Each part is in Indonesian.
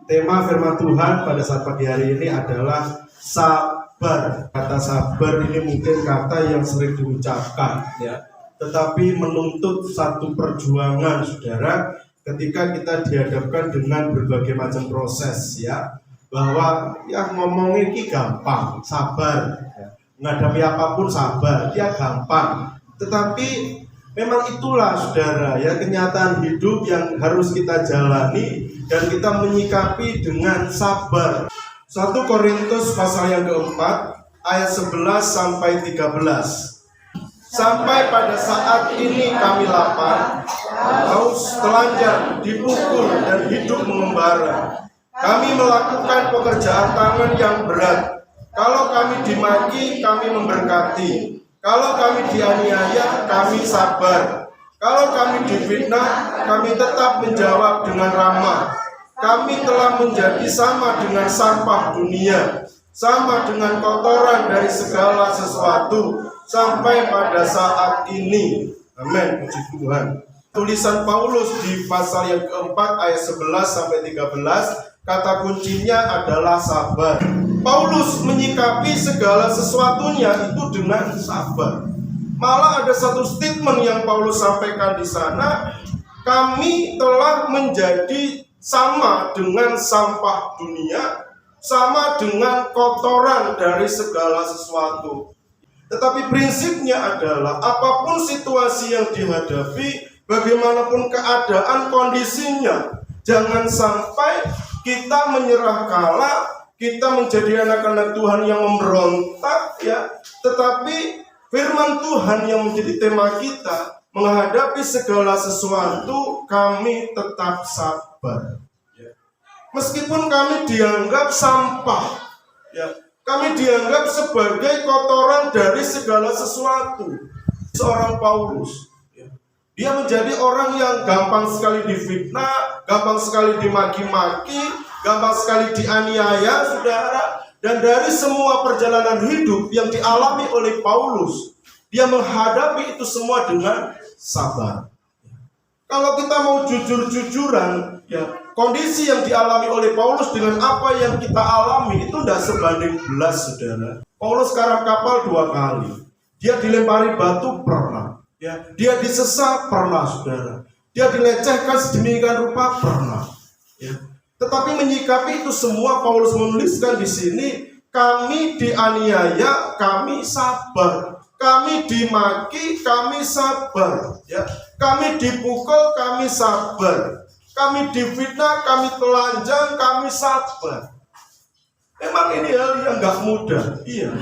Tema firman Tuhan pada saat pagi hari ini adalah sabar. Kata sabar ini mungkin kata yang sering diucapkan, ya, tetapi menuntut satu perjuangan, saudara, ketika kita dihadapkan dengan berbagai macam proses, ya, bahwa ya ngomongnya ini gampang, sabar, ya. Menghadapi apapun sabar, ya gampang. Tetapi memang itulah, saudara, ya, kenyataan hidup yang harus kita jalani dan kita menyikapi dengan sabar. 1 Korintus pasal yang keempat ayat 11 sampai 13. Sampai pada saat ini kami lapar, haus, telanjang, dipukul, dan hidup mengembara. Kami melakukan pekerjaan tangan yang berat. Kalau kami dimaki, kami memberkati. Kalau kami dianiaya, kami sabar. Kalau kami difitnah, kami tetap menjawab dengan ramah. Kami telah menjadi sama dengan sampah dunia, sama dengan kotoran dari segala sesuatu, sampai pada saat ini. Amin, puji Tuhan. Tulisan Paulus di pasal yang keempat ayat 11 sampai 13, kata kuncinya adalah sabar. Paulus menyikapi segala sesuatunya itu dengan sabar. Malah ada satu statement yang Paulus sampaikan di sana, kami telah menjadi sama dengan sampah dunia, sama dengan kotoran dari segala sesuatu. Tetapi prinsipnya adalah apapun situasi yang dihadapi, bagaimanapun keadaan kondisinya, jangan sampai kita menyerah kalah, kita menjadi anak-anak Tuhan yang memberontak, ya. Tetapi firman Tuhan yang menjadi tema kita, menghadapi segala sesuatu, kami tetap sabar. Meskipun kami dianggap sampah, ya, kami dianggap sebagai kotoran dari segala sesuatu. Seorang Paulus, ya, dia menjadi orang yang gampang sekali difitnah, gampang sekali dimaki-maki, gampang sekali dianiaya, saudara. Dan dari semua perjalanan hidup yang dialami oleh Paulus, dia menghadapi itu semua dengan sabar. Kalau kita mau jujur-jujuran, ya, kondisi yang dialami oleh Paulus dengan apa yang kita alami itu tidak sebanding belas, saudara. Paulus karam kapal 2 kali. Dia dilempari batu pernah, ya. Dia disesat pernah, saudara. Dia dilecehkan sedemikian rupa pernah, ya. Tetapi menyikapi itu semua, Paulus menuliskan di sini, kami dianiaya, kami sabar. Kami dimaki, kami sabar, ya. Kami dipukul, kami sabar. Kami difitnah, kami telanjang, kami sabar. Memang ini hal yang gak mudah. Iya,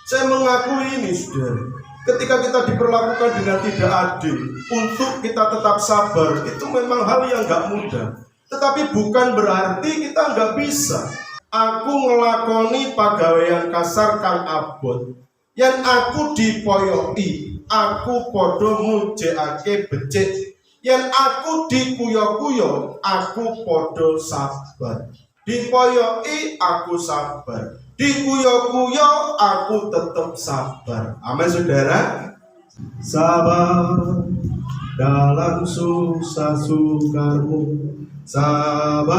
saya mengakui ini, saudara. Ketika kita diperlakukan dengan tidak adil, untuk kita tetap sabar, itu memang hal yang gak mudah. Tetapi bukan berarti kita nggak bisa. Aku ngelakoni pagawean kasar kang abot, yang aku dipoyoki, aku podo mujekake becik, yang aku dikuyo-kuyo, aku podo sabar. Dipoyoki, aku sabar. Dikuyo-kuyo, aku tetap sabar. Amin, saudara. Sabar dalam susah sukarmu. Sabar,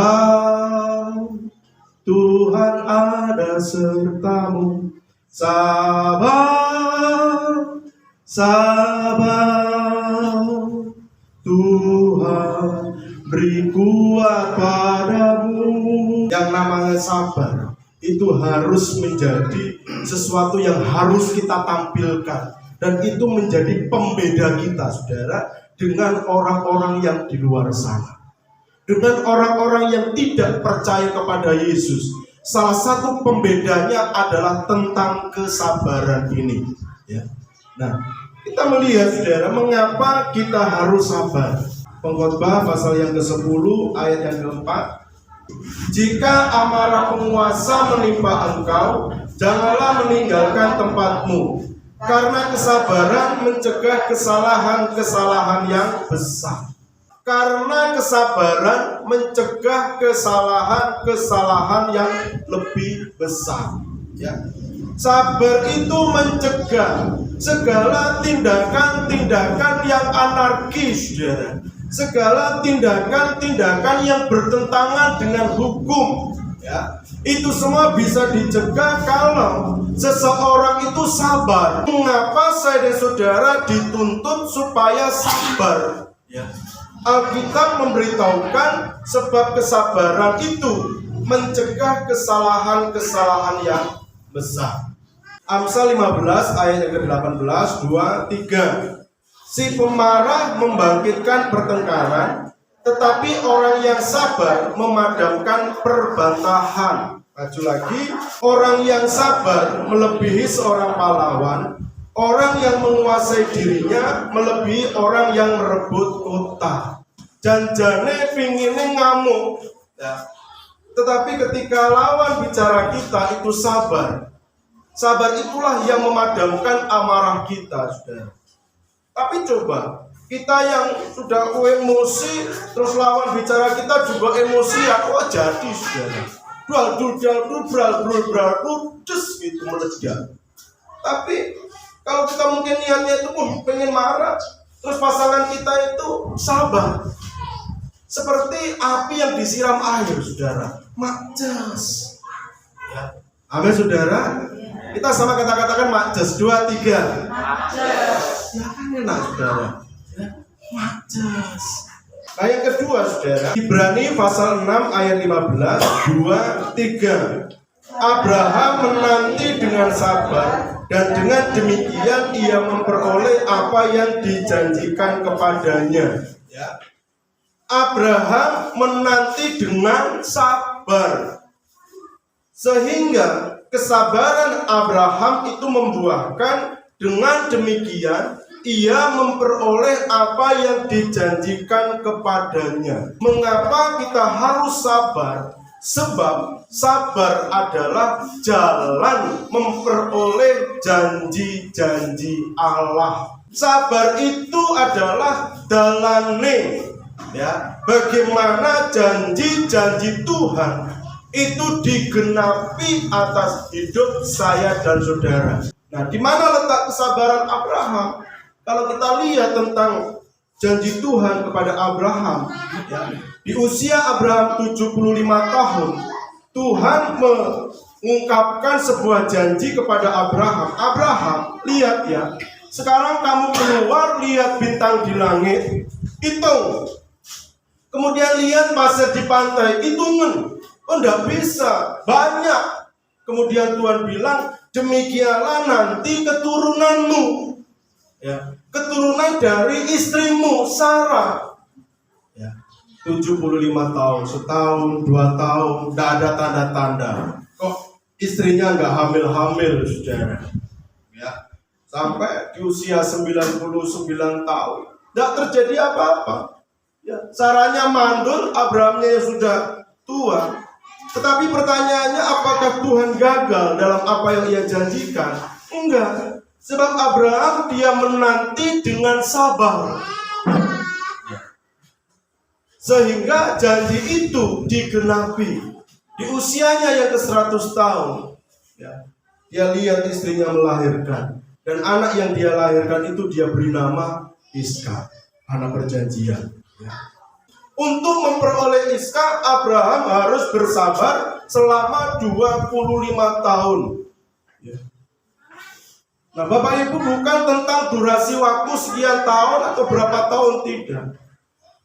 Tuhan ada sertamu. Sabar, sabar, Tuhan beri kuat padamu. Yang namanya sabar itu harus menjadi sesuatu yang harus kita tampilkan, dan itu menjadi pembeda kita, saudara, dengan orang-orang yang di luar sana, dengan orang-orang yang tidak percaya kepada Yesus. Salah satu pembedanya adalah tentang kesabaran ini, ya. Nah, kita melihat, saudara, mengapa kita harus sabar. Pengkhotbah pasal yang ke-10 ayat yang ke-4. Jika amarah penguasa menimpa engkau, janganlah meninggalkan tempatmu, karena kesabaran mencegah kesalahan-kesalahan yang besar. Karena kesabaran mencegah kesalahan-kesalahan yang lebih besar, ya. Sabar itu mencegah segala tindakan-tindakan yang anarkis, saudara. segala tindakan-tindakan yang bertentangan dengan hukum, ya, itu semua bisa dicegah kalau seseorang itu sabar. Mengapa saya dan saudara dituntut supaya sabar? Ya. Alkitab memberitahukan sebab kesabaran itu mencegah kesalahan-kesalahan yang besar. Amsal 15 ayat yang ke-18, 2, 3. Si pemarah membangkitkan pertengkaran, tetapi orang yang sabar memadamkan perbantahan. Maju lagi, orang yang sabar melebihi seorang pahlawan, orang yang menguasai dirinya melebihi orang yang merebut kota. Janjane pingine ngamuk, ya. Tetapi ketika lawan bicara kita itu sabar, sabar itulah yang memadamkan amarah kita, saudara. Tapi coba, kita yang sudah emosi, terus lawan bicara kita juga emosi, ya, oh jadi, saudara. Des gitu meledak. Tapi kalau kita mungkin niatnya itu pengen marah, terus pasangan kita itu sabar. Seperti api yang disiram air, saudara. Makjas. Ya. Amin, saudara. Kita sama kata-katakan makjas. 2, 3. Makjas. Ya kan enak, saudara. Ya. Makjas. Nah, yang kedua, saudara, Ibrani pasal 6 ayat 15, 2, 3. Abraham menanti dengan sabar, dan dengan demikian ia memperoleh apa yang dijanjikan kepadanya. Ya. Abraham menanti dengan sabar, sehingga kesabaran Abraham itu membuahkan, dengan demikian ia memperoleh apa yang dijanjikan kepadanya. Mengapa kita harus sabar? Sebab sabar adalah jalan memperoleh janji-janji Allah. Sabar itu adalah dalane, ya, bagaimana janji-janji Tuhan itu digenapi atas hidup saya dan saudara. Nah, di mana letak kesabaran Abraham? Kalau kita lihat tentang janji Tuhan kepada Abraham, ya, di usia Abraham 75 tahun, Tuhan mengungkapkan sebuah janji kepada Abraham. Abraham, lihat ya, sekarang kamu keluar, lihat bintang di langit, hitung. Kemudian lihat pasir di pantai, hitungan. Oh, enggak bisa, banyak. Kemudian Tuhan bilang, demikianlah nanti keturunanmu, ya, keturunan dari istrimu Sarah. Ya, 75 tahun, setahun, 2 tahun, enggak ada tanda-tanda. Kok istrinya enggak hamil-hamil, saudara? Ya, sampai di usia 99 tahun, enggak terjadi apa-apa. Ya, Sarahnya mandul, Abrahamnya yang sudah tua. Tetapi pertanyaannya, apakah Tuhan gagal dalam apa yang ia janjikan? Enggak. Sebab Abraham dia menanti dengan sabar, sehingga janji itu digenapi. Di usianya yang ke-100 tahun, ya, dia lihat istrinya melahirkan. Dan anak yang dia lahirkan itu dia beri nama Iskak, anak perjanjian. Ya. Untuk memperoleh Iskak, Abraham harus bersabar selama 25 tahun. Ya. Nah, Bapak Ibu, bukan tentang durasi waktu sekian tahun atau berapa tahun, tidak.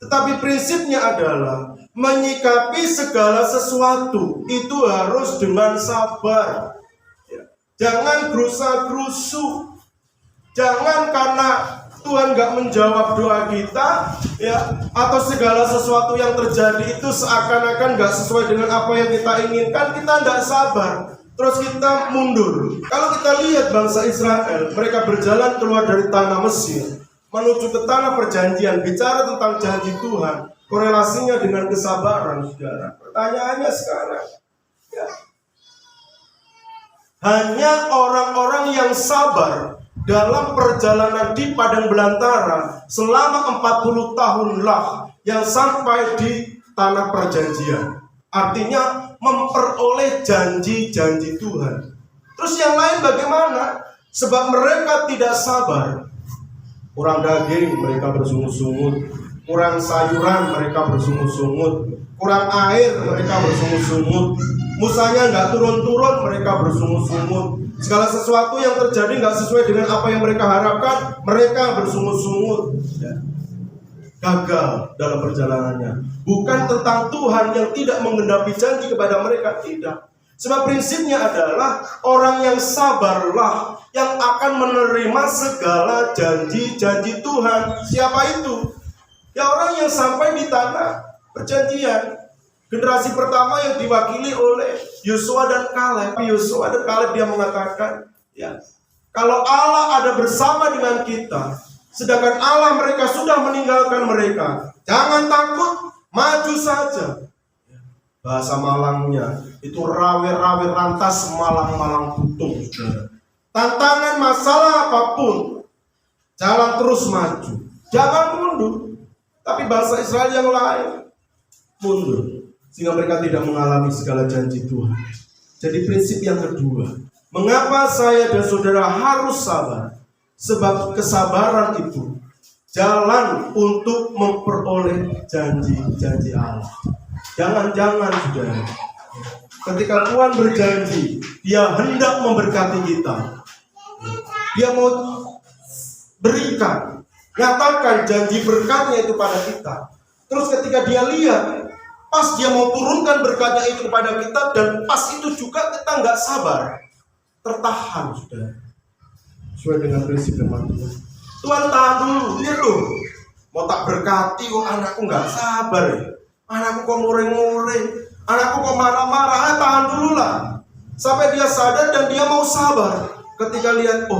Tetapi prinsipnya adalah menyikapi segala sesuatu itu harus dengan sabar. Ya. Jangan gerusa-gerusu. Jangan karena Tuhan gak menjawab doa kita, ya, atau segala sesuatu yang terjadi itu seakan-akan gak sesuai dengan apa yang kita inginkan, kita gak sabar, terus kita mundur. Kalau kita lihat bangsa Israel, mereka berjalan keluar dari tanah Mesir menuju ke tanah perjanjian, bicara tentang janji Tuhan, korelasinya dengan kesabaran, saudara. Pertanyaannya sekarang, ya, hanya orang-orang yang sabar dalam perjalanan di padang belantara selama 40 tahunlah yang sampai di tanah perjanjian. Artinya memperoleh janji-janji Tuhan. Terus yang lain bagaimana? Sebab mereka tidak sabar. Orang daging mereka bersungut-sungut, kurang sayuran mereka bersungut-sungut, kurang air mereka bersungut-sungut, musanya nggak turun-turun mereka bersungut-sungut, segala sesuatu yang terjadi nggak sesuai dengan apa yang mereka harapkan, mereka bersungut-sungut. Gagal dalam perjalanannya. Bukan tentang Tuhan yang tidak menggenapi janji kepada mereka, tidak. Sebab prinsipnya adalah orang yang sabarlah yang akan menerima segala janji-janji Tuhan. Siapa itu? Ya orang yang sampai di tanah perjanjian. Generasi pertama yang diwakili oleh Yosua dan Kaleb. Yosua dan Kaleb dia mengatakan, ya, kalau Allah ada bersama dengan kita, sedangkan Allah mereka sudah meninggalkan mereka, jangan takut, maju saja. Bahasa Malangnya itu rawe-rawe rantas, malang-malang butung. Tantangan masalah apapun, jalan terus maju, jangan mundur. Tapi bahasa Israel yang lain, mundur, sehingga mereka tidak mengalami segala janji Tuhan. Jadi prinsip yang kedua, mengapa saya dan saudara harus sabar? Sebab kesabaran itu jalan untuk memperoleh janji-janji Allah. Jangan-jangan saudara, ketika Tuhan berjanji, Dia hendak memberkati kita, Dia mau berikan, nyatakan janji berkatnya itu pada kita. Terus ketika Dia lihat, pas Dia mau turunkan berkatnya itu kepada kita, dan pas itu juga kita nggak sabar, tertahan saudara. Sesuai dengan prinsip firman Tuhan, Tuhan tahan dulu, lihat loh, mau tak berkati kok anakku nggak sabar ya. Anakku kok ngoreng-ngoreng, anakku kok marah-marah, tahan dulu lah. Sampai dia sadar dan dia mau sabar. Ketika lihat,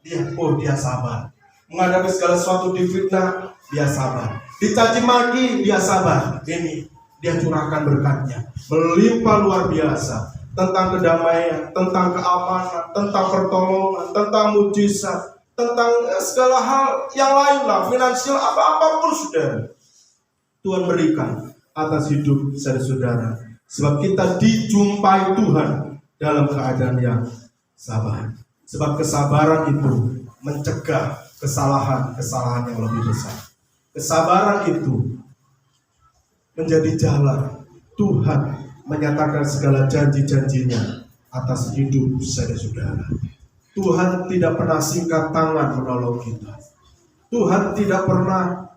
dia sabar. Menghadapi segala sesuatu difitnah, dia sabar. Dicaci maki, dia sabar. Ini, dia curahkan berkatnya. Melimpah luar biasa. Tentang kedamaian, tentang keamanan, tentang pertolongan, tentang mujizat, tentang segala hal yang lain lah, finansial, apapun sudah Tuhan berikan atas hidup saudara-saudara. Sebab kita dijumpai Tuhan dalam keadaan yang sabar. Sebab kesabaran itu mencegah kesalahan-kesalahan yang lebih besar. Kesabaran itu menjadi jalan Tuhan menyatakan segala janji-janjinya atas hidup saudara-saudara. Tuhan tidak pernah singkat tangan menolong kita. Tuhan tidak pernah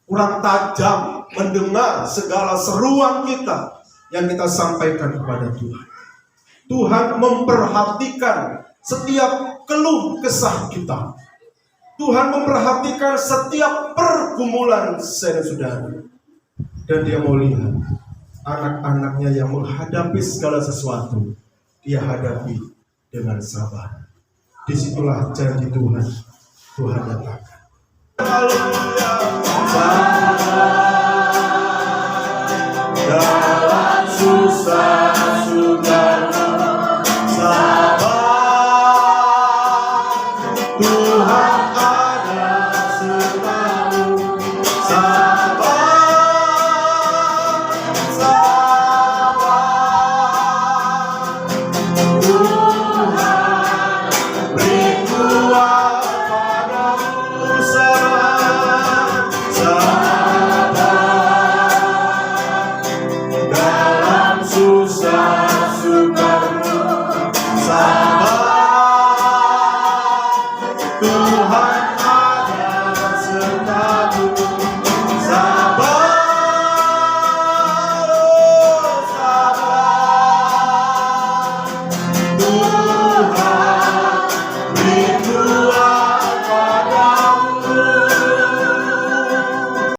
kurang tajam mendengar segala seruan kita yang kita sampaikan kepada Tuhan. Tuhan memperhatikan setiap keluh kesah kita. Tuhan memperhatikan setiap pergumulan saudara-saudara. Dan Dia mau lihat anak-anaknya yang menghadapi segala sesuatu, Dia hadapi dengan sabar. Disitulah janji Tuhan nyatakan. Haleluya. Dalam susah sudah